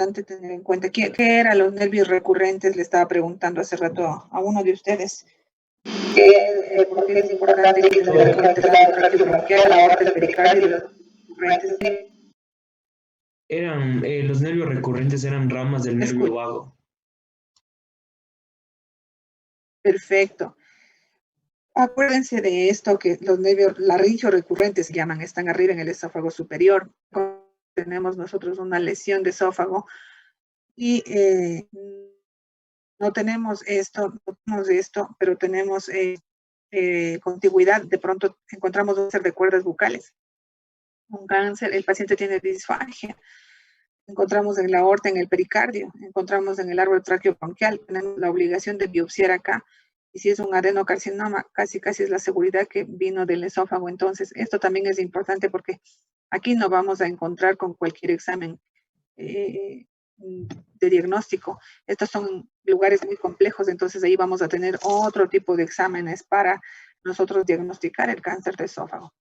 importante tener en cuenta. ¿Qué eran los nervios recurrentes? Le estaba preguntando hace rato a uno de ustedes. ¿Por qué es importante que se den en cuenta el nervio traqueobronquial, la aorta, el pericardio y los recurrentes? Los nervios recurrentes eran ramas del nervio vago. Perfecto. Acuérdense de esto, que los nervios laringeos recurrentes se llaman, están arriba en el esófago superior. Tenemos nosotros una lesión de esófago y no tenemos esto, pero tenemos contigüidad. De pronto encontramos un cáncer de cuerdas bucales, un cáncer, el paciente tiene disfagia. Encontramos en la aorta, en el pericardio, encontramos en el árbol traqueobronquial. Tenemos la obligación de biopsiar acá. Y si es un adenocarcinoma, casi es la seguridad que vino del esófago. Entonces, esto también es importante porque aquí no vamos a encontrar con cualquier examen de diagnóstico. Estos son lugares muy complejos, entonces ahí vamos a tener otro tipo de exámenes para nosotros diagnosticar el cáncer de esófago.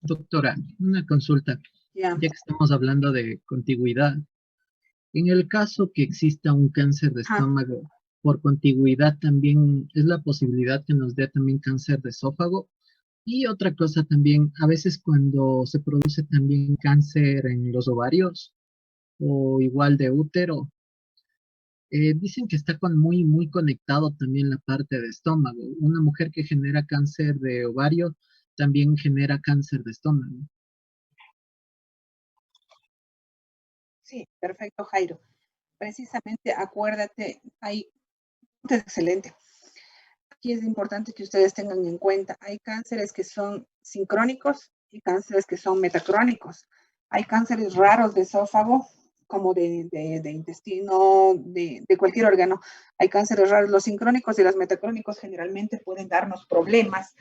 Doctora, una consulta. Ya que estamos hablando de contigüidad, en el caso que exista un cáncer de estómago, por contigüidad también es la posibilidad que nos dé también cáncer de esófago. Y otra cosa también, a veces cuando se produce también cáncer en los ovarios o igual de útero, dicen que está muy conectado también la parte de estómago. Una mujer que genera cáncer de ovario también genera cáncer de estómago. Sí, perfecto, Jairo. Precisamente, acuérdate, es excelente. Aquí es importante que ustedes tengan en cuenta, hay cánceres que son sincrónicos y cánceres que son metacrónicos. Hay cánceres raros de esófago, como de intestino, de cualquier órgano. Hay cánceres raros. Los sincrónicos y los metacrónicos generalmente pueden darnos problemas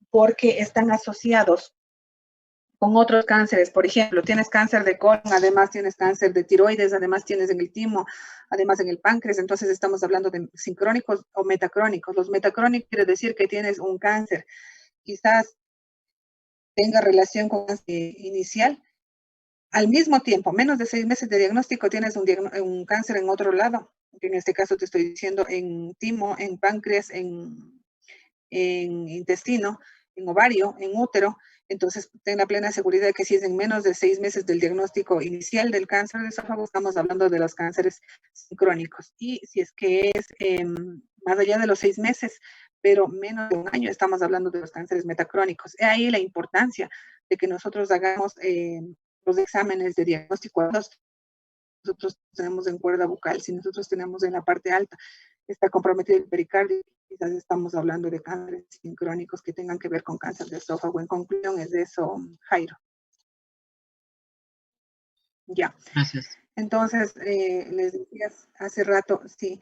porque están asociados con otros cánceres. Por ejemplo, tienes cáncer de colon, además tienes cáncer de tiroides, además tienes en el timo, además en el páncreas. Entonces estamos hablando de sincrónicos o metacrónicos. Los metacrónicos quiere decir que tienes un cáncer, quizás tenga relación con el inicial. Al mismo tiempo, menos de 6 meses de diagnóstico, tienes un cáncer en otro lado. En este caso te estoy diciendo en timo, en páncreas, en intestino, en ovario, en útero. Entonces, ten la plena seguridad de que si es en menos de 6 meses del diagnóstico inicial del cáncer de esófago, estamos hablando de los cánceres sincrónicos. Y si es que es más allá de los 6 meses, pero menos de un año, estamos hablando de los cánceres metacrónicos. Es ahí la importancia de que nosotros hagamos los exámenes de diagnóstico. Nosotros tenemos en cuerda bucal, si nosotros tenemos en la parte alta, está comprometido el pericardio, quizás estamos hablando de cánceres sincrónicos que tengan que ver con cáncer de esófago. En conclusión, es de eso, Jairo. Ya. Gracias. Entonces, les decía hace rato, sí,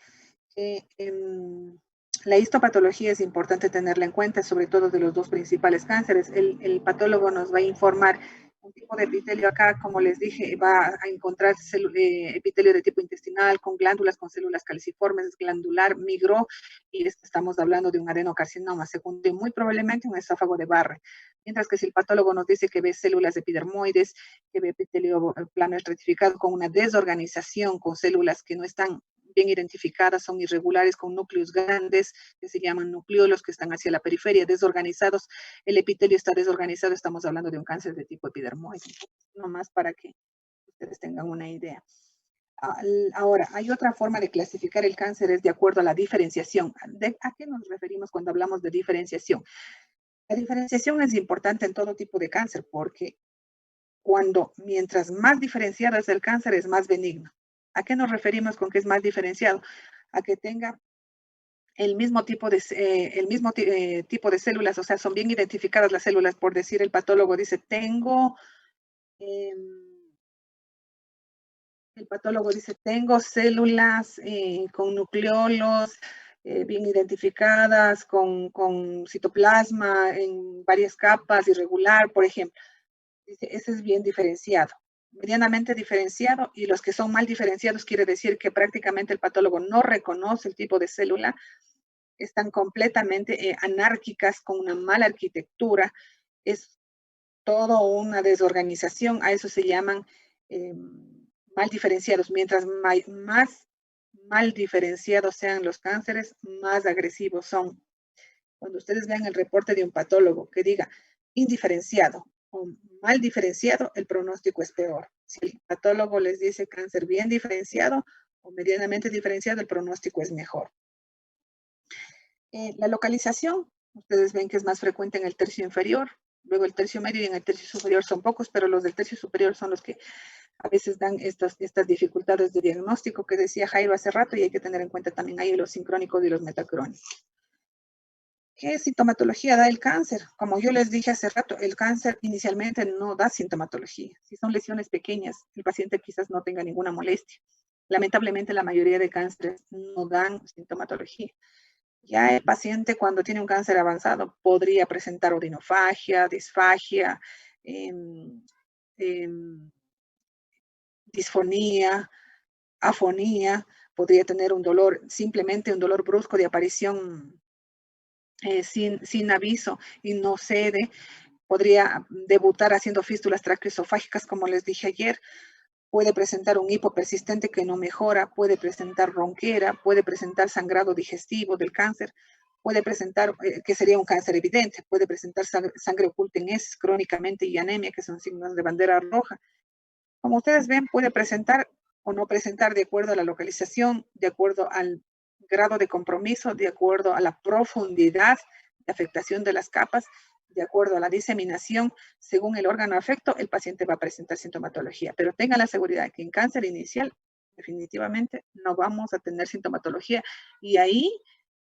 la histopatología es importante tenerla en cuenta, sobre todo de los dos principales cánceres. El patólogo nos va a informar un tipo de epitelio acá, como les dije, va a encontrar epitelio de tipo intestinal, con glándulas, con células caliciformes, glandular, migró, y estamos hablando de un adenocarcinoma secundario, muy probablemente un esófago de Barre. Mientras que si el patólogo nos dice que ve células epidermoides, que ve epitelio plano estratificado con una desorganización, con células que no están bien identificadas, son irregulares, con núcleos grandes, que se llaman nucleolos, que están hacia la periferia, desorganizados, el epitelio está desorganizado, estamos hablando de un cáncer de tipo epidermoide. Nomás para que ustedes tengan una idea. Ahora, hay otra forma de clasificar el cáncer, es de acuerdo a la diferenciación. ¿A qué nos referimos cuando hablamos de diferenciación? La diferenciación es importante en todo tipo de cáncer, porque mientras más diferenciado es el cáncer, es más benigno. ¿A qué nos referimos con que es más diferenciado? A que tenga el mismo tipo de células, o sea, son bien identificadas las células. Por decir, el patólogo dice, tengo células con nucleolos bien identificadas, con citoplasma en varias capas, irregular, por ejemplo. Dice, ese es bien diferenciado, medianamente diferenciado, y los que son mal diferenciados quiere decir que prácticamente el patólogo no reconoce el tipo de célula, están completamente anárquicas, con una mala arquitectura, es todo una desorganización. A eso se llaman mal diferenciados. Mientras más mal diferenciados sean los cánceres, más agresivos son. Cuando ustedes vean el reporte de un patólogo que diga indiferenciado o mal diferenciado, el pronóstico es peor. Si el patólogo les dice cáncer bien diferenciado o medianamente diferenciado, el pronóstico es mejor. La localización, ustedes ven que es más frecuente en el tercio inferior, luego el tercio medio y en el tercio superior son pocos, pero los del tercio superior son los que a veces dan estas dificultades de diagnóstico que decía Jairo hace rato, y hay que tener en cuenta también ahí los sincrónicos y los metacrónicos. ¿Qué sintomatología da el cáncer? Como yo les dije hace rato, el cáncer inicialmente no da sintomatología. Si son lesiones pequeñas, el paciente quizás no tenga ninguna molestia. Lamentablemente, la mayoría de cánceres no dan sintomatología. Ya el paciente, cuando tiene un cáncer avanzado, podría presentar odinofagia, disfagia, disfonía, afonía, podría tener un dolor, simplemente un dolor brusco de aparición sin aviso y no cede, podría debutar haciendo fístulas traqueoesofágicas, como les dije ayer, puede presentar un hipo persistente que no mejora, puede presentar ronquera, puede presentar sangrado digestivo del cáncer, puede presentar, que sería un cáncer evidente, puede presentar sangre oculta en heces crónicamente y anemia, que son signos de bandera roja. Como ustedes ven, puede presentar o no presentar de acuerdo a la localización, de acuerdo al grado de compromiso, de acuerdo a la profundidad de afectación de las capas, de acuerdo a la diseminación, según el órgano afecto, el paciente va a presentar sintomatología. Pero tengan la seguridad que en cáncer inicial, definitivamente no vamos a tener sintomatología. Y ahí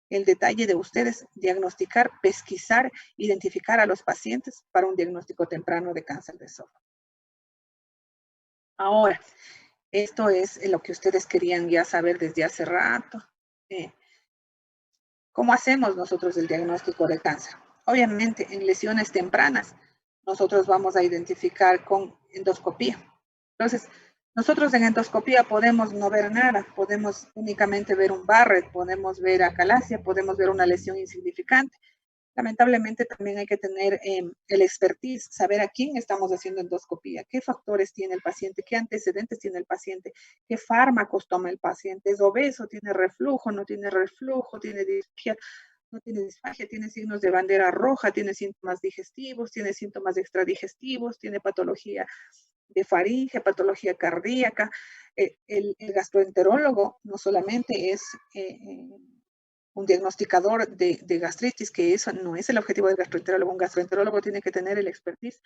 el detalle de ustedes, diagnosticar, pesquisar, identificar a los pacientes para un diagnóstico temprano de cáncer de esófago. Ahora, esto es lo que ustedes querían ya saber desde hace rato. ¿Cómo hacemos nosotros el diagnóstico de cáncer? Obviamente, en lesiones tempranas, nosotros vamos a identificar con endoscopía. Entonces, nosotros en endoscopía podemos no ver nada, podemos únicamente ver un Barrett, podemos ver acalasia, podemos ver una lesión insignificante. Lamentablemente también hay que tener el expertise, saber a quién estamos haciendo endoscopía, qué factores tiene el paciente, qué antecedentes tiene el paciente, qué fármacos toma el paciente, es obeso, tiene reflujo, no tiene reflujo, tiene disfagia, no tiene disfagia, tiene signos de bandera roja, tiene síntomas digestivos, tiene síntomas extradigestivos, tiene patología de faringe, patología cardíaca. El gastroenterólogo no solamente es un diagnosticador de gastritis, que eso no es el objetivo del gastroenterólogo. Un gastroenterólogo tiene que tener el expertise,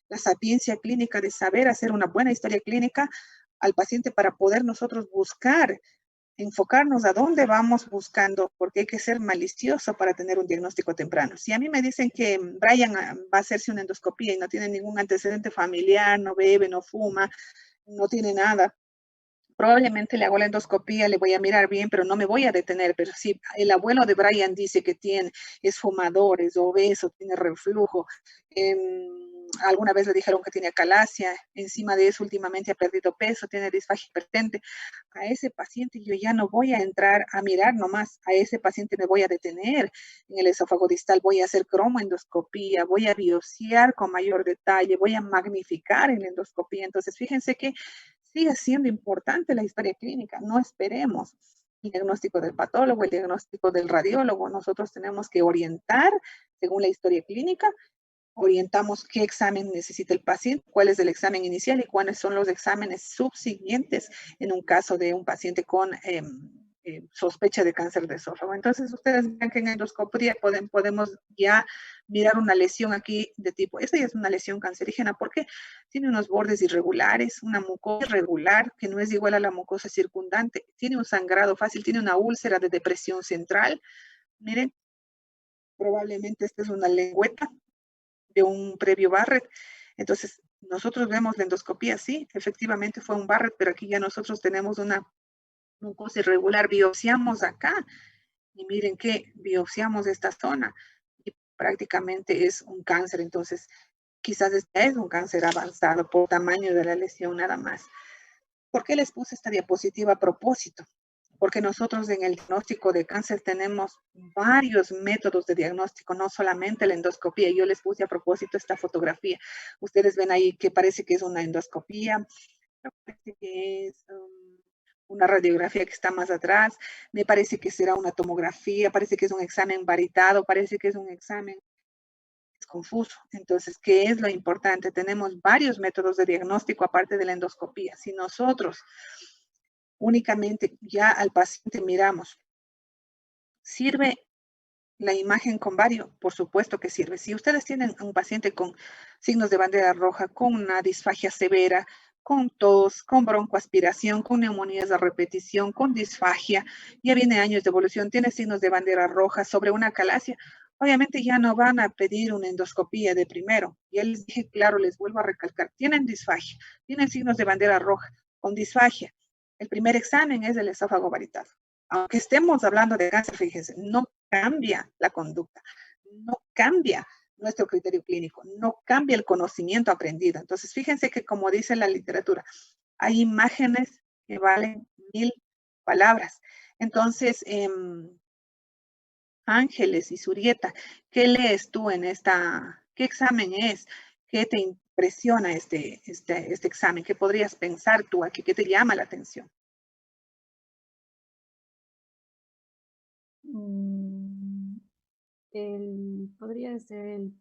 la sapiencia clínica de saber hacer una buena historia clínica al paciente para poder nosotros buscar, enfocarnos a dónde vamos buscando, porque hay que ser malicioso para tener un diagnóstico temprano. Si a mí me dicen que Brian va a hacerse una endoscopía y no tiene ningún antecedente familiar, no bebe, no fuma, no tiene nada, probablemente le hago la endoscopía, le voy a mirar bien, pero no me voy a detener. Pero si el abuelo de Brian dice que es fumador, es obeso, tiene reflujo, alguna vez le dijeron que tiene acalasia, encima de eso últimamente ha perdido peso, tiene disfagia hipertente, a ese paciente yo ya no voy a entrar a mirar nomás, a ese paciente me voy a detener en el esófago distal, voy a hacer cromoendoscopía, voy a biopsiar con mayor detalle, voy a magnificar en la endoscopía. Entonces, fíjense que sigue siendo importante la historia clínica. No esperemos el diagnóstico del patólogo, el diagnóstico del radiólogo. Nosotros tenemos que orientar según la historia clínica. Orientamos qué examen necesita el paciente, cuál es el examen inicial y cuáles son los exámenes subsiguientes en un caso de un paciente con sospecha de cáncer de esófago. Entonces, ustedes ven que en endoscopía podemos ya mirar una lesión aquí de tipo, esta ya es una lesión cancerígena porque tiene unos bordes irregulares, una mucosa irregular que no es igual a la mucosa circundante, tiene un sangrado fácil, tiene una úlcera de depresión central. Miren, probablemente esta es una lengüeta de un previo Barrett. Entonces, nosotros vemos la endoscopía, sí, efectivamente fue un Barrett, pero aquí ya nosotros tenemos una mucosa irregular, biopsiamos acá y miren que biopsiamos esta zona y prácticamente es un cáncer. Entonces, quizás este es un cáncer avanzado por tamaño de la lesión nada más. ¿Por qué les puse esta diapositiva a propósito? Porque nosotros en el diagnóstico de cáncer tenemos varios métodos de diagnóstico, no solamente la endoscopía. Yo les puse a propósito esta fotografía. Ustedes ven ahí que parece que es una endoscopía, Me parece que es una radiografía que está más atrás, me parece que será una tomografía, parece que es un examen varitado, parece que es un examen confuso. Entonces, ¿qué es lo importante? Tenemos varios métodos de diagnóstico aparte de la endoscopía. Si nosotros únicamente ya al paciente miramos, ¿sirve la imagen con vario? Por supuesto que sirve. Si ustedes tienen un paciente con signos de bandera roja, con una disfagia severa, con tos, con broncoaspiración, con neumonías de repetición, con disfagia, ya viene años de evolución, tiene signos de bandera roja sobre una calasia, obviamente ya no van a pedir una endoscopía de primero. Ya les dije, claro, les vuelvo a recalcar, tienen disfagia, tienen signos de bandera roja, con disfagia. El primer examen es el esófago varitado. Aunque estemos hablando de cáncer, fíjense, no cambia la conducta, no cambia nuestro criterio clínico, no cambia el conocimiento aprendido. Entonces, fíjense que como dice la literatura, hay imágenes que valen 1000 palabras. Entonces, Ángeles y Surieta, ¿qué lees tú en qué examen es? ¿Qué te impresiona este examen? ¿Qué podrías pensar tú aquí? ¿Qué te llama la atención? Podría ser el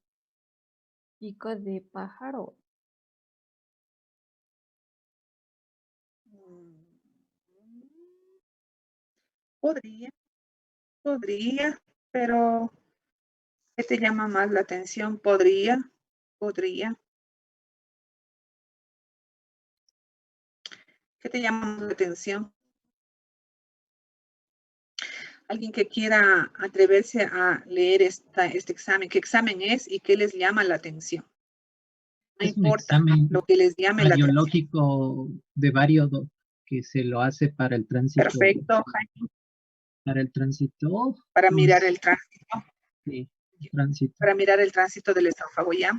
pico de pájaro. Podría, pero ¿qué te llama más la atención? Podría. ¿Qué te llama más la atención? Alguien que quiera atreverse a leer este examen, ¿qué examen es y qué les llama la atención? No Es un importa examen lo que les llame la atención. radiológico de vario que se lo hace para el tránsito. Perfecto, Jaime. Para el tránsito. Para mirar el tránsito. Sí, el tránsito. Para mirar el tránsito del esófago, ¿ya?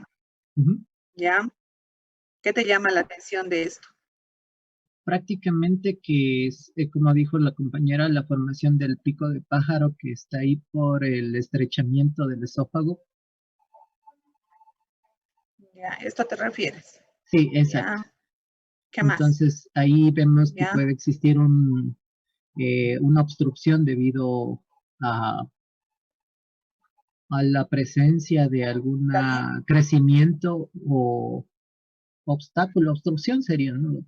¿Ya? ¿Qué te llama la atención de esto? Prácticamente que es, como dijo la compañera, la formación del pico de pájaro que está ahí por el estrechamiento del esófago. ¿Ya? ¿Esto te refieres? Sí, exacto. ¿Ya? ¿Qué más? Entonces ahí vemos que ¿Ya? puede existir una obstrucción debido a la presencia de algún crecimiento o obstáculo, obstrucción sería, ¿no?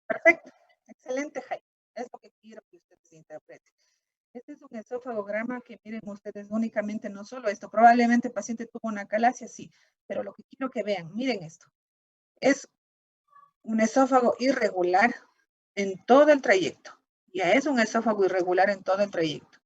Perfecto, excelente, Jaime. Es lo que quiero que ustedes interpreten. Este es un esofagograma que miren ustedes únicamente, no solo esto, probablemente el paciente tuvo una calasia, sí, pero lo que quiero que vean, miren esto, es un esófago irregular en todo el trayecto. Ya es un esófago irregular en todo el trayecto.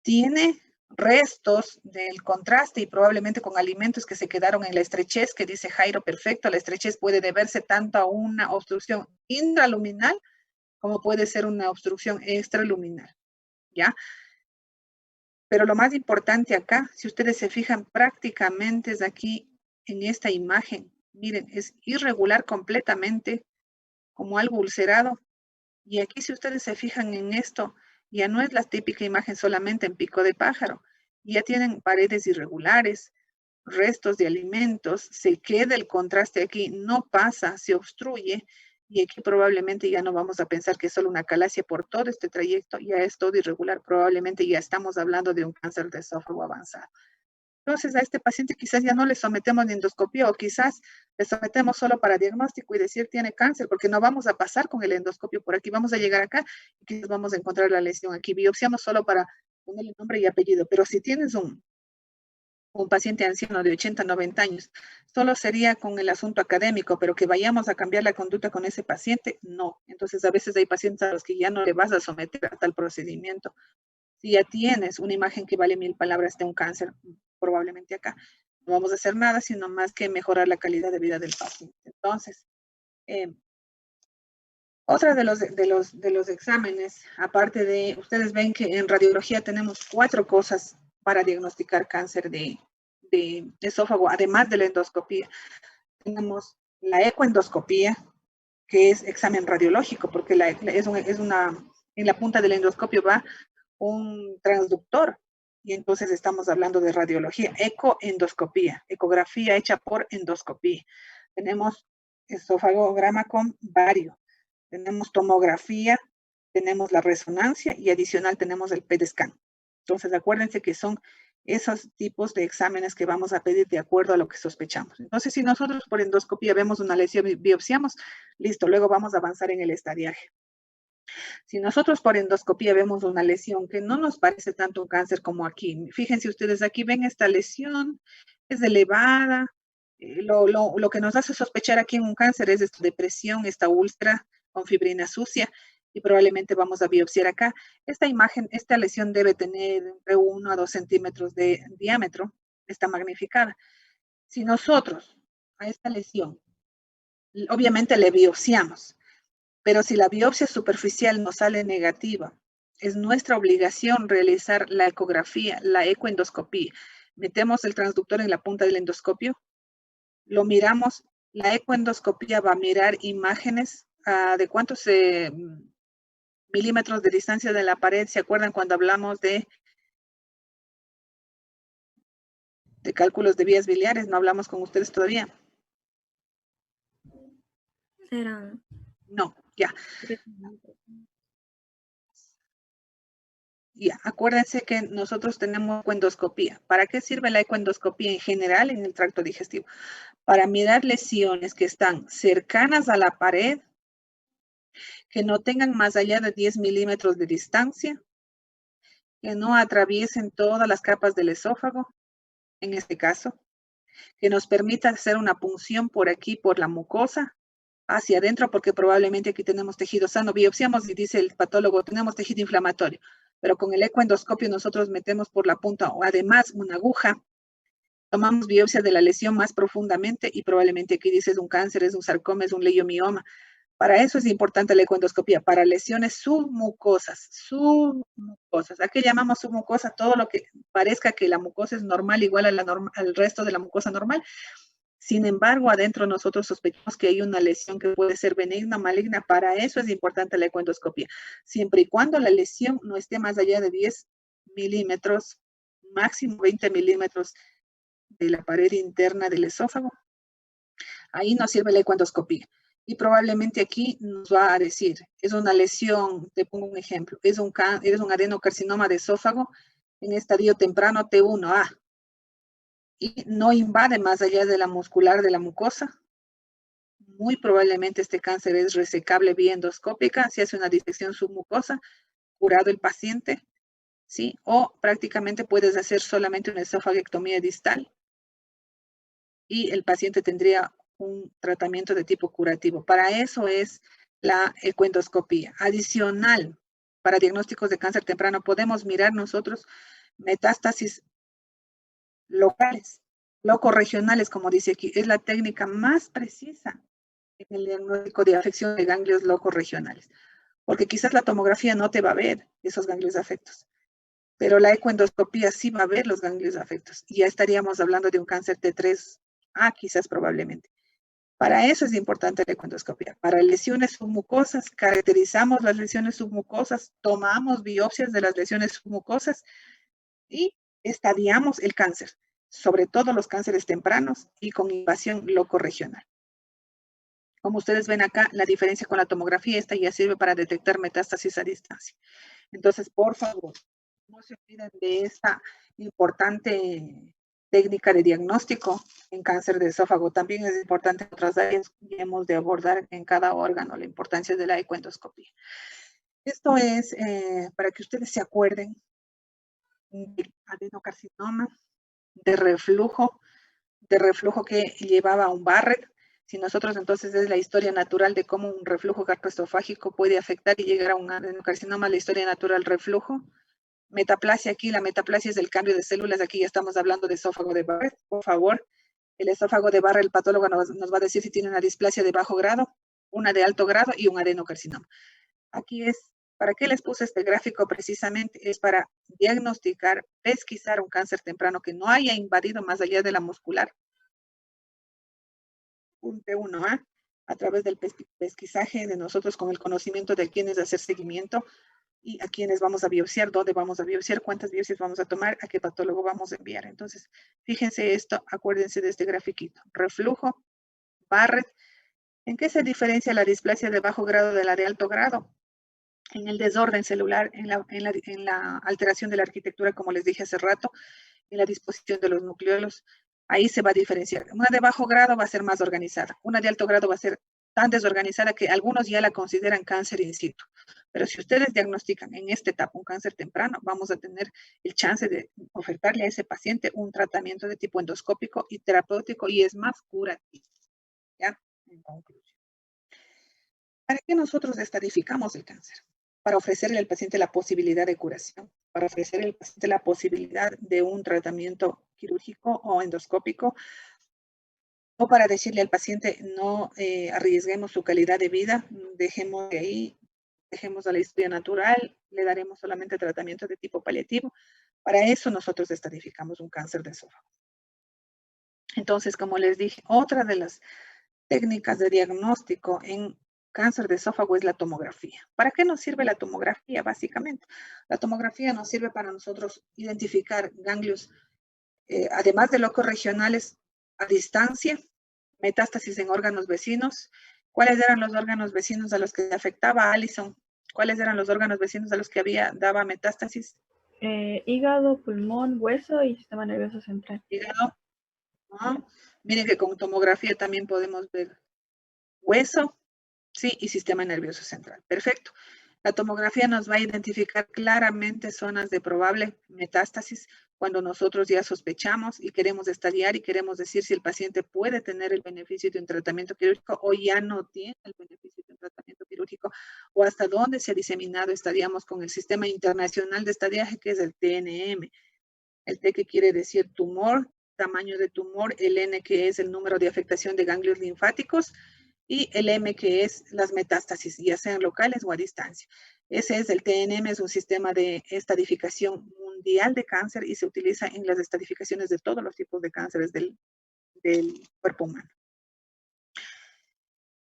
Tiene restos del contraste y probablemente con alimentos que se quedaron en la estrechez, que dice Jairo, perfecto, la estrechez puede deberse tanto a una obstrucción intraluminal como puede ser una obstrucción extraluminal, ¿ya? Pero lo más importante acá, si ustedes se fijan, prácticamente es aquí en esta imagen, miren, es irregular completamente, como algo ulcerado. Y aquí si ustedes se fijan en esto, ya no es la típica imagen solamente en pico de pájaro, ya tienen paredes irregulares, restos de alimentos, se queda el contraste aquí, no pasa, se obstruye, y aquí probablemente ya no vamos a pensar que es solo una calasia por todo este trayecto, ya es todo irregular, probablemente ya estamos hablando de un cáncer de esófago avanzado. Entonces a este paciente quizás ya no le sometemos ni endoscopía o quizás le sometemos solo para diagnóstico y decir tiene cáncer, porque no vamos a pasar con el endoscopio por aquí, vamos a llegar acá y quizás vamos a encontrar la lesión aquí. Biopsiamos solo para ponerle nombre y apellido, pero si tienes un paciente anciano de 80, 90 años, solo sería con el asunto académico, pero que vayamos a cambiar la conducta con ese paciente, no. Entonces a veces hay pacientes a los que ya no le vas a someter a tal procedimiento. Si ya tienes una imagen que vale 1000 palabras de un cáncer, probablemente acá no vamos a hacer nada, sino más que mejorar la calidad de vida del paciente. Entonces, otra de los exámenes, aparte de, ustedes ven que en radiología tenemos 4 cosas para diagnosticar cáncer de esófago, además de la endoscopía. Tenemos la ecoendoscopía, que es examen radiológico, porque en la punta del endoscopio va un transductor, y entonces estamos hablando de radiología, ecoendoscopía, ecografía hecha por endoscopía. Tenemos esofagograma con bario. Tenemos tomografía, tenemos la resonancia y adicional tenemos el PET scan. Entonces, acuérdense que son esos tipos de exámenes que vamos a pedir de acuerdo a lo que sospechamos. Entonces, si nosotros por endoscopía vemos una lesión y biopsiamos, listo, luego vamos a avanzar en el estadiaje. Si nosotros por endoscopía vemos una lesión que no nos parece tanto un cáncer como aquí, fíjense ustedes, aquí ven esta lesión, es elevada, lo que nos hace sospechar aquí en un cáncer es esta depresión, esta úlcera con fibrina sucia, y probablemente vamos a biopsiar acá. Esta imagen, esta lesión debe tener entre 1 a 2 centímetros de diámetro, está magnificada. Si nosotros a esta lesión, obviamente le biopsiamos, pero si la biopsia superficial nos sale negativa, es nuestra obligación realizar la ecografía, la ecoendoscopía. Metemos el transductor en la punta del endoscopio, lo miramos, la ecoendoscopía va a mirar imágenes de cuántos milímetros de distancia de la pared. ¿Se acuerdan cuando hablamos de cálculos de vías biliares? No hablamos con ustedes todavía. Serán. No, ya. Ya, acuérdense que nosotros tenemos ecoendoscopía. ¿Para qué sirve la ecoendoscopía en general en el tracto digestivo? Para mirar lesiones que están cercanas a la pared, que no tengan más allá de 10 milímetros de distancia, que no atraviesen todas las capas del esófago, en este caso, que nos permita hacer una punción por aquí, por la mucosa, hacia adentro, porque probablemente aquí tenemos tejido sano. Biopsiamos y dice el patólogo, tenemos tejido inflamatorio, pero con el ecoendoscopio nosotros metemos por la punta o además una aguja, tomamos biopsia de la lesión más profundamente y probablemente aquí dice es un cáncer, es un sarcoma, es un leiomioma. Para eso es importante la ecoendoscopía, para lesiones submucosas. ¿A qué llamamos submucosa? Todo lo que parezca que la mucosa es normal, igual a al resto de la mucosa normal. Sin embargo, adentro nosotros sospechamos que hay una lesión que puede ser benigna o maligna. Para eso es importante la ecoendoscopía. Siempre y cuando la lesión no esté más allá de 10 milímetros, máximo 20 milímetros de la pared interna del esófago, ahí nos sirve la ecoendoscopía. Y probablemente aquí nos va a decir, es una lesión, te pongo un ejemplo, es un adenocarcinoma de esófago en estadio temprano T1A y no invade más allá de la muscular de la mucosa. Muy probablemente este cáncer es resecable vía endoscópica, si hace una disección submucosa, curado el paciente, ¿sí? O prácticamente puedes hacer solamente una esofagectomía distal y el paciente tendría un tratamiento de tipo curativo. Para eso es la ecoendoscopía. Adicional, para diagnósticos de cáncer temprano, podemos mirar nosotros metástasis locales, locorregionales, como dice aquí. Es la técnica más precisa en el diagnóstico de afección de ganglios locorregionales. Porque quizás la tomografía no te va a ver esos ganglios afectos, pero la ecoendoscopía sí va a ver los ganglios afectos. Y ya estaríamos hablando de un cáncer T3A, quizás probablemente. Para eso es importante la ecoendoscopía. Para lesiones submucosas, caracterizamos las lesiones submucosas, tomamos biopsias de las lesiones submucosas y estadiamos el cáncer, sobre todo los cánceres tempranos y con invasión locorregional. Como ustedes ven acá, la diferencia con la tomografía, esta ya sirve para detectar metástasis a distancia. Entonces, por favor, no se olviden de esta importante técnica de diagnóstico en cáncer de esófago. También es importante en otras áreas que hemos de abordar en cada órgano la importancia de la ecoendoscopía. Esto es para que ustedes se acuerden de adenocarcinoma, de reflujo que llevaba a un Barrett. Si nosotros entonces es la historia natural de cómo un reflujo gastroesofágico puede afectar y llegar a un adenocarcinoma, la historia natural reflujo. Metaplasia aquí, la metaplasia es el cambio de células, aquí ya estamos hablando de esófago de Barrett, por favor. El esófago de Barrett, el patólogo nos va a decir si tiene una displasia de bajo grado, una de alto grado y un adenocarcinoma. Aquí es, ¿para qué les puse este gráfico? Precisamente es para diagnosticar, pesquisar un cáncer temprano que no haya invadido más allá de la muscular. Punto 1, a través del pesquisaje de nosotros con el conocimiento de quiénes hacer seguimiento y a quiénes vamos a biopsiar, dónde vamos a biopsiar, cuántas biopsias vamos a tomar, a qué patólogo vamos a enviar. Entonces, fíjense esto, acuérdense de este grafiquito. Reflujo, Barrett, ¿En qué se diferencia la displasia de bajo grado de la de alto grado? En el desorden celular, en la alteración de la arquitectura, como les dije hace rato, en la disposición de los nucleolos. Ahí se va a diferenciar. Una de bajo grado va a ser más organizada. Una de alto grado va a ser tan desorganizada que algunos ya la consideran cáncer in situ. Pero si ustedes diagnostican en esta etapa un cáncer temprano, vamos a tener el chance de ofertarle a ese paciente un tratamiento de tipo endoscópico y terapéutico y es más curativo. ¿Ya? En conclusión. ¿Para qué nosotros estadificamos el cáncer? Para ofrecerle al paciente la posibilidad de curación, para ofrecerle al paciente la posibilidad de un tratamiento quirúrgico o endoscópico, o para decirle al paciente no arriesguemos su calidad de vida, dejemos de ahí, dejemos a la historia natural, le daremos solamente tratamiento de tipo paliativo. Para eso nosotros estadificamos un cáncer de esófago. Entonces, como les dije, otra de las técnicas de diagnóstico en cáncer de esófago es la tomografía. ¿Para qué nos sirve la tomografía, básicamente? La tomografía nos sirve para nosotros identificar ganglios, además de locos regionales a distancia, metástasis en órganos vecinos. ¿Cuáles eran los órganos vecinos a los que afectaba Alison? ¿Cuáles eran los órganos vecinos a los que daba metástasis? Hígado, pulmón, hueso y sistema nervioso central. Hígado. ¿No? Miren que con tomografía también podemos ver hueso, sí, y sistema nervioso central. Perfecto. La tomografía nos va a identificar claramente zonas de probable metástasis cuando nosotros ya sospechamos y queremos estadiar y queremos decir si el paciente puede tener el beneficio de un tratamiento quirúrgico o ya no tiene el beneficio de un tratamiento quirúrgico o hasta dónde se ha diseminado. Estadiamos con el Sistema Internacional de Estadiaje, que es el TNM. El T que quiere decir tumor, tamaño de tumor, el N que es el número de afectación de ganglios linfáticos, y el M que es las metástasis, ya sean locales o a distancia. Ese es el TNM, es un sistema de estadificación mundial de cáncer y se utiliza en las estadificaciones de todos los tipos de cánceres del cuerpo humano.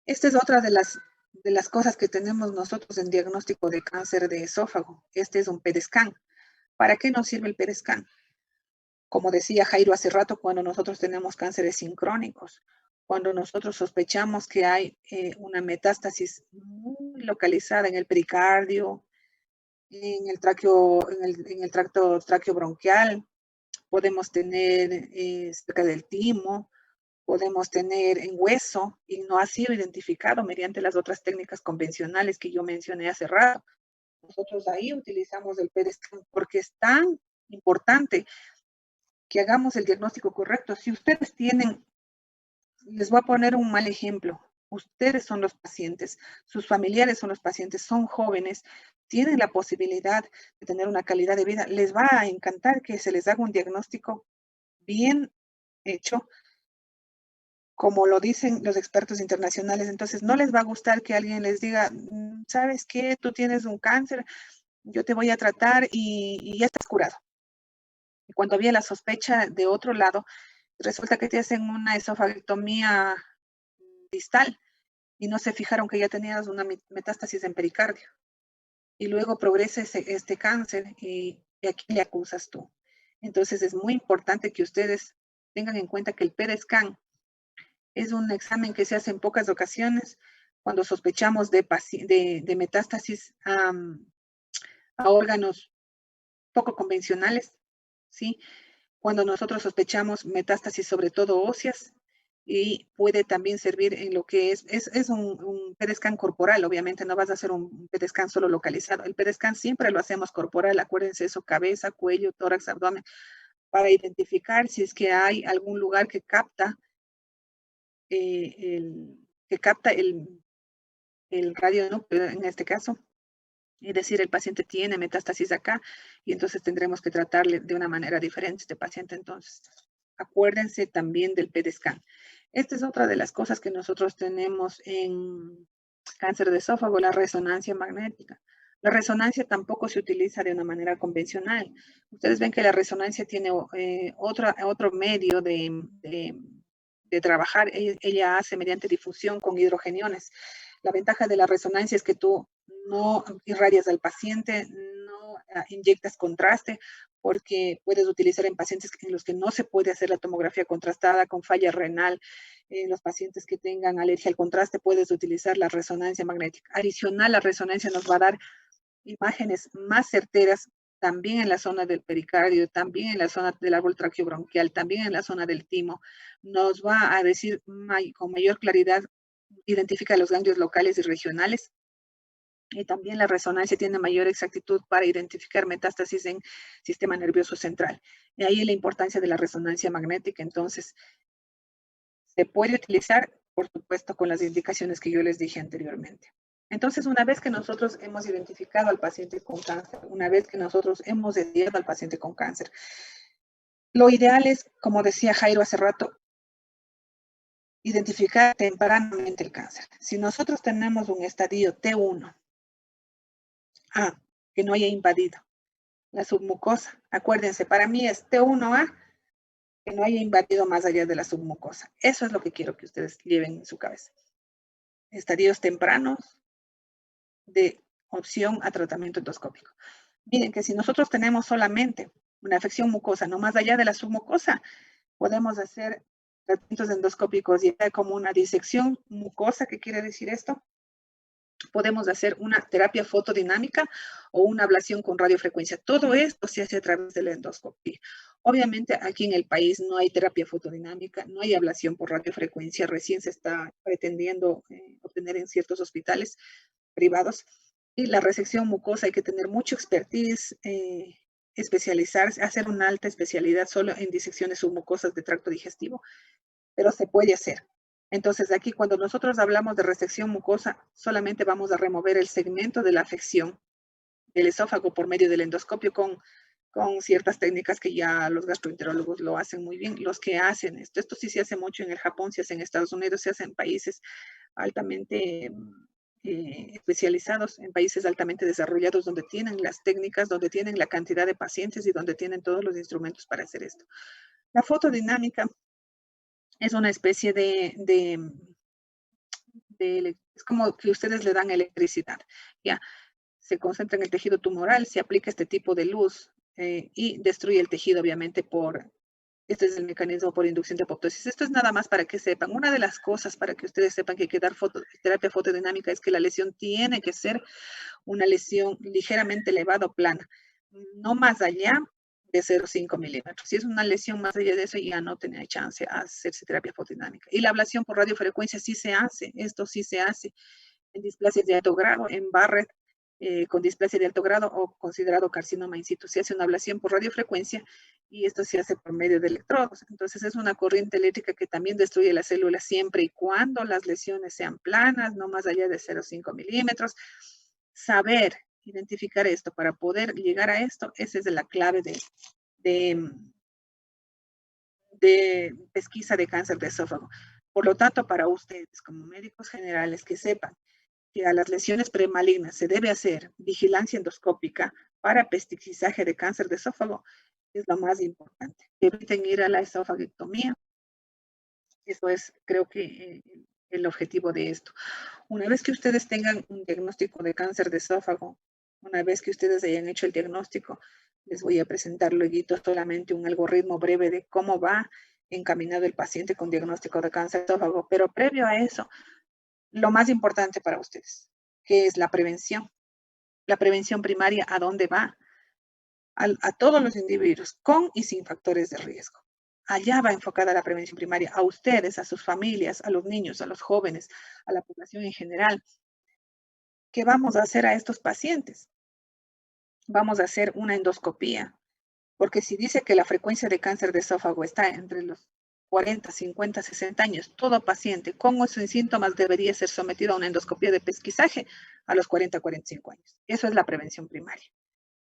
Esta es otra de las cosas que tenemos nosotros en diagnóstico de cáncer de esófago. Este es un PET-scan. ¿Para qué nos sirve el PET-scan? Como decía Jairo hace rato, cuando nosotros tenemos cánceres sincrónicos, cuando nosotros sospechamos que hay una metástasis muy localizada en el pericardio, en el tracto traqueobronquial, podemos tener cerca del timo, podemos tener en hueso y no ha sido identificado mediante las otras técnicas convencionales que yo mencioné hace rato. Nosotros ahí utilizamos el PET-scan porque es tan importante que hagamos el diagnóstico correcto. Si ustedes tienen, les voy a poner un mal ejemplo, ustedes son los pacientes, sus familiares son los pacientes, son jóvenes, tienen la posibilidad de tener una calidad de vida, les va a encantar que se les haga un diagnóstico bien hecho, como lo dicen los expertos internacionales. Entonces no les va a gustar que alguien les diga, ¿sabes qué? Tú tienes un cáncer, yo te voy a tratar y ya estás curado. Y cuando había la sospecha de otro lado, resulta que te hacen una esofagectomía distal y no se fijaron que ya tenías una metástasis en pericardio. Y luego progresa este cáncer y aquí le acusas tú. Entonces es muy importante que ustedes tengan en cuenta que el PET-scan es un examen que se hace en pocas ocasiones cuando sospechamos de metástasis a órganos poco convencionales, ¿sí? Cuando nosotros sospechamos metástasis sobre todo óseas y puede también servir en lo que es un PET-scan corporal, obviamente no vas a hacer un PET-scan solo localizado, el PET-scan siempre lo hacemos corporal, acuérdense eso, cabeza, cuello, tórax, abdomen, para identificar si es que hay algún lugar que capta el radionúcleo en este caso, es decir, el paciente tiene metástasis acá y entonces tendremos que tratarle de una manera diferente este paciente. Entonces, acuérdense también del PET-scan. Esta es otra de las cosas que nosotros tenemos en cáncer de esófago, la resonancia magnética. La resonancia tampoco se utiliza de una manera convencional. Ustedes ven que la resonancia tiene otro medio de trabajar. Ella hace mediante difusión con hidrogeniones. La ventaja de la resonancia es que tú no irradias al paciente, no inyectas contraste, porque puedes utilizar en pacientes en los que no se puede hacer la tomografía contrastada con falla renal. En los pacientes que tengan alergia al contraste puedes utilizar la resonancia magnética. Adicional, la resonancia nos va a dar imágenes más certeras también en la zona del pericardio, también en la zona del árbol traqueobronquial, también en la zona del timo. Nos va a decir con mayor claridad, identifica los ganglios locales y regionales. Y también la resonancia tiene mayor exactitud para identificar metástasis en sistema nervioso central. Y ahí la importancia de la resonancia magnética. Entonces, se puede utilizar, por supuesto, con las indicaciones que yo les dije anteriormente. Entonces, una vez que nosotros hemos identificado al paciente con cáncer, una vez que nosotros hemos estudiado al paciente con cáncer, lo ideal es, como decía Jairo hace rato, identificar tempranamente el cáncer. Si nosotros tenemos un estadio T1, que no haya invadido la submucosa, acuérdense, para mí es T1A, que no haya invadido más allá de la submucosa. Eso es lo que quiero que ustedes lleven en su cabeza. Estadios tempranos de opción a tratamiento endoscópico. Miren que si nosotros tenemos solamente una afección mucosa, no más allá de la submucosa, podemos hacer tratamientos endoscópicos ya como una disección mucosa. ¿Qué quiere decir esto? Podemos hacer una terapia fotodinámica o una ablación con radiofrecuencia. Todo esto se hace a través de la endoscopía. Obviamente aquí en el país no hay terapia fotodinámica, no hay ablación por radiofrecuencia, recién se está pretendiendo obtener en ciertos hospitales privados. Y la resección mucosa hay que tener mucho expertise, especializarse, hacer una alta especialidad solo en disecciones submucosas de tracto digestivo, pero se puede hacer. Entonces, aquí cuando nosotros hablamos de resección mucosa, solamente vamos a remover el segmento de la afección del esófago por medio del endoscopio con ciertas técnicas que ya los gastroenterólogos lo hacen muy bien. Los que hacen esto sí se hace mucho en el Japón, se hace en Estados Unidos, se hace en países altamente especializados, en países altamente desarrollados, donde tienen las técnicas, donde tienen la cantidad de pacientes y donde tienen todos los instrumentos para hacer esto. La fotodinámica es una especie es como que ustedes le dan electricidad, ya, se concentra en el tejido tumoral, se aplica este tipo de luz y destruye el tejido, obviamente, este es el mecanismo por inducción de apoptosis. Esto es nada más para que sepan. Una de las cosas para que ustedes sepan que hay que dar terapia fotodinámica es que la lesión tiene que ser una lesión ligeramente elevada o plana, no más allá de 0,5 milímetros. Si es una lesión más allá de eso, ya no tenía chance a hacerse terapia fotodinámica. Y la ablación por radiofrecuencia sí se hace, esto sí se hace en displasias de alto grado, en Barrett, con displasia de alto grado o considerado carcinoma in situ. Se hace una ablación por radiofrecuencia y esto se hace por medio de electrodos. Entonces es una corriente eléctrica que también destruye las células siempre y cuando las lesiones sean planas, no más allá de 0,5 milímetros. Saber identificar esto para poder llegar a esto, esa es la clave de pesquisa de cáncer de esófago. Por lo tanto, para ustedes como médicos generales que sepan que a las lesiones premalignas se debe hacer vigilancia endoscópica para pestixizaje de cáncer de esófago, es lo más importante. Eviten ir a la esofagectomía. Eso es, creo que, el objetivo de esto. Una vez que ustedes tengan un diagnóstico de cáncer de esófago, una vez que ustedes hayan hecho el diagnóstico, les voy a presentar luego solamente un algoritmo breve de cómo va encaminado el paciente con diagnóstico de cáncer de esófago. Pero previo a eso, lo más importante para ustedes, que es la prevención. La prevención primaria, ¿a dónde va? A todos los individuos, con y sin factores de riesgo. Allá va enfocada la prevención primaria, a ustedes, a sus familias, a los niños, a los jóvenes, a la población en general. ¿Qué vamos a hacer a estos pacientes? Vamos a hacer una endoscopía, porque si dice que la frecuencia de cáncer de esófago está entre los 40, 50, 60 años, todo paciente con o sin síntomas debería ser sometido a una endoscopía de pesquisaje a los 40, 45 años. Eso es la prevención primaria,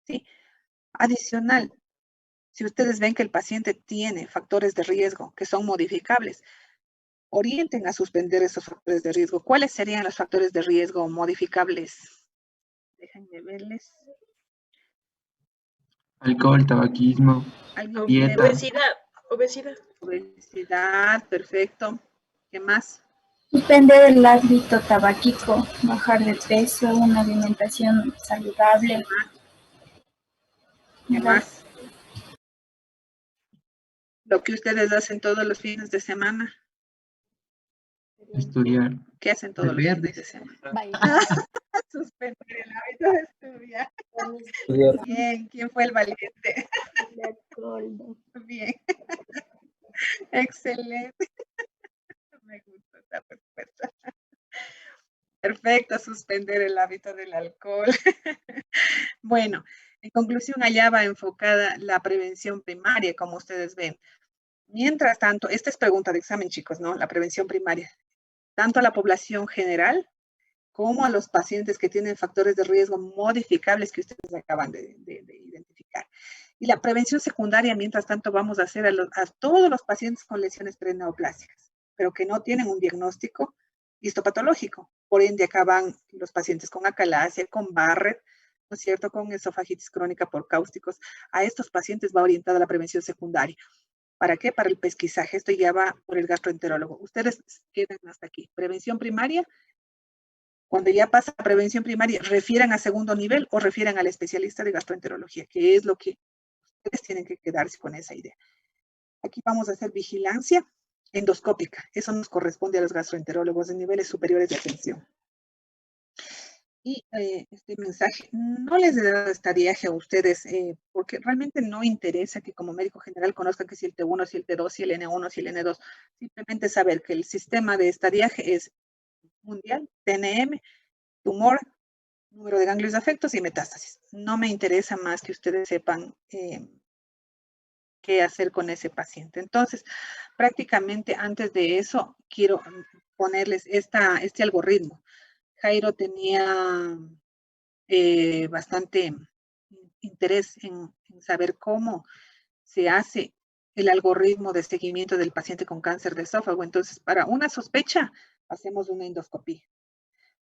¿sí? Adicional, si ustedes ven que el paciente tiene factores de riesgo que son modificables, orienten a suspender esos factores de riesgo. ¿Cuáles serían los factores de riesgo modificables? Déjenme verles. Alcohol, tabaquismo, dieta. Obesidad, Perfecto. ¿Qué más? Suspender el hábito tabáquico, bajar de peso, una alimentación saludable. ¿Qué más? Lo que ustedes hacen todos los fines de semana. Estudiar. ¿Qué hacen todos los fines de semana? Suspender el hábito de estudiar. Bien, ¿quién fue el valiente? Bien. Excelente. Me gusta esta respuesta. Perfecto, suspender el hábito del alcohol. Bueno, en conclusión, allá va enfocada la prevención primaria, como ustedes ven. Mientras tanto, esta es pregunta de examen, chicos, ¿no? La prevención primaria. Tanto a la población general como a los pacientes que tienen factores de riesgo modificables que ustedes acaban de identificar. Y la prevención secundaria, mientras tanto, vamos a hacer a todos los pacientes con lesiones preneoplásicas, pero que no tienen un diagnóstico histopatológico. Por ende, acá van los pacientes con acalasia, con Barrett, ¿no es cierto?, con esofagitis crónica por cáusticos. A estos pacientes va orientada la prevención secundaria. ¿Para qué? Para el pesquisaje. Esto ya va por el gastroenterólogo. Ustedes quedan hasta aquí. Prevención primaria. Cuando ya pasa a prevención primaria, refieran a segundo nivel o refieran al especialista de gastroenterología, que es lo que ustedes tienen que quedarse con esa idea. Aquí vamos a hacer vigilancia endoscópica. Eso nos corresponde a los gastroenterólogos de niveles superiores de atención. Y este mensaje no les he dado estadiaje a ustedes porque realmente no interesa que como médico general conozcan que si el T1, si el T2, si el N1, si el N2. Simplemente saber que el sistema de estadiaje es mundial, TNM, tumor, número de ganglios de afectos y metástasis. No me interesa más que ustedes sepan qué hacer con ese paciente. Entonces, prácticamente antes de eso, quiero ponerles este algoritmo. Jairo tenía bastante interés en saber cómo se hace el algoritmo de seguimiento del paciente con cáncer de esófago. Entonces, para una sospecha, hacemos una endoscopía.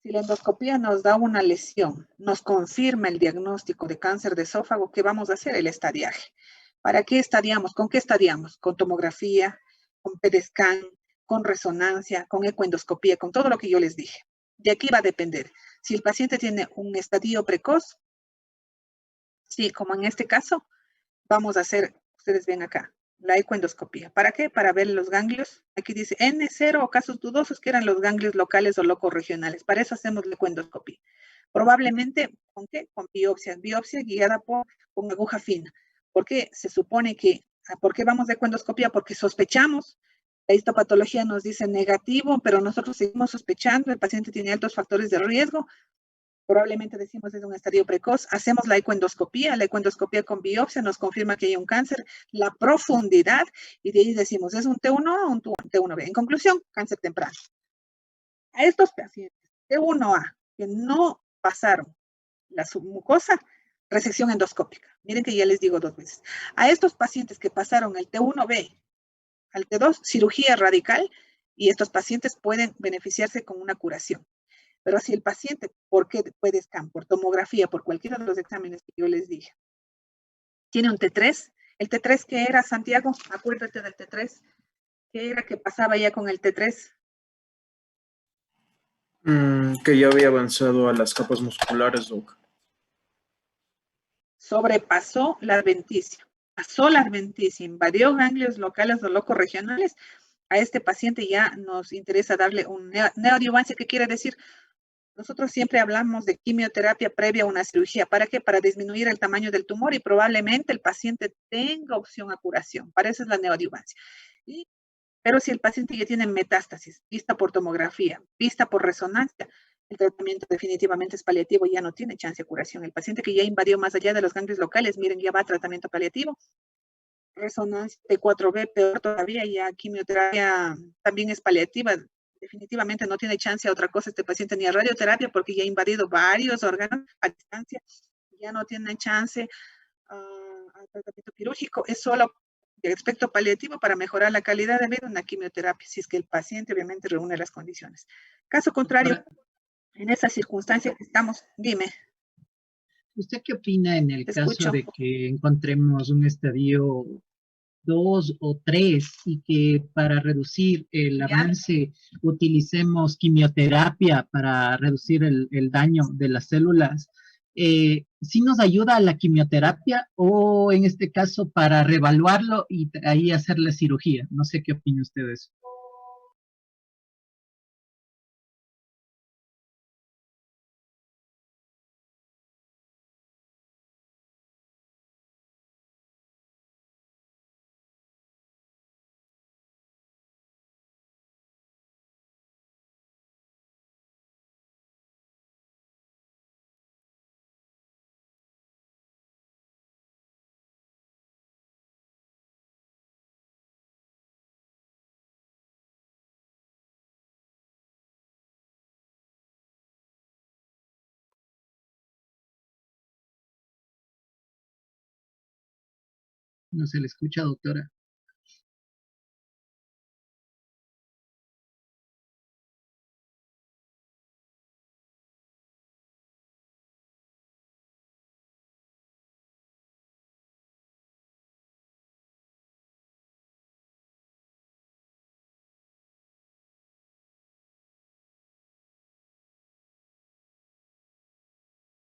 Si la endoscopía nos da una lesión, nos confirma el diagnóstico de cáncer de esófago, ¿qué vamos a hacer? El estadiaje. ¿Para qué estadiamos? ¿Con qué estadiamos? Con tomografía, con PET-scan, con resonancia, con ecoendoscopía, con todo lo que yo les dije. De aquí va a depender. Si el paciente tiene un estadio precoz, sí, como en este caso, vamos a hacer, ustedes ven acá, la ecoendoscopía. ¿Para qué? Para ver los ganglios. Aquí dice N0 o casos dudosos que eran los ganglios locales o locorregionales. Para eso hacemos la ecoendoscopía. Probablemente, ¿con qué? Con biopsia. Biopsia guiada con aguja fina. Porque se supone que, ¿por qué vamos de ecoendoscopía? Porque sospechamos. La histopatología nos dice negativo, pero nosotros seguimos sospechando, el paciente tiene altos factores de riesgo, probablemente decimos es un estadio precoz, hacemos la ecoendoscopía con biopsia nos confirma que hay un cáncer, la profundidad, y de ahí decimos, ¿es un T1 o un T1B? En conclusión, cáncer temprano. A estos pacientes T1A que no pasaron la submucosa, resección endoscópica. Miren que ya les digo 2 veces. A estos pacientes que pasaron el T1B, al T2, cirugía radical, y estos pacientes pueden beneficiarse con una curación. Pero si el paciente, ¿por qué puede scan? Por tomografía, por cualquiera de los exámenes que yo les dije, tiene un T3, el T3 que era, Santiago, acuérdate del T3, ¿qué era que pasaba ya con el T3? Que ya había avanzado a las capas musculares, Doc. Sobrepasó la adventicia. Pasó la adventicia, invadió ganglios locales o locorregionales. A este paciente ya nos interesa darle un neoadjuvancia, ¿qué quiere decir? Nosotros siempre hablamos de quimioterapia previa a una cirugía. ¿Para qué? Para disminuir el tamaño del tumor y probablemente el paciente tenga opción a curación. Para eso es la neoadjuvancia. Pero si el paciente ya tiene metástasis, vista por tomografía, vista por resonancia, el tratamiento definitivamente es paliativo y ya no tiene chance de curación. El paciente que ya invadió más allá de los ganglios locales, miren, ya va a tratamiento paliativo. Resonancia T4B, peor todavía, ya quimioterapia también es paliativa. Definitivamente no tiene chance a otra cosa este paciente ni a radioterapia porque ya ha invadido varios órganos a distancia. Ya no tiene chance al tratamiento quirúrgico. Es solo de aspecto paliativo para mejorar la calidad de vida, una quimioterapia, si es que el paciente obviamente reúne las condiciones. Caso contrario, en esa circunstancia que estamos, dime. ¿Usted qué opina en el caso de que encontremos un estadio 2 o 3 y que para reducir el avance utilicemos quimioterapia para reducir el daño de las células? ¿sí nos ayuda a la quimioterapia o en este caso para reevaluarlo y ahí hacer la cirugía? No sé qué opina usted de eso. No se le escucha, doctora.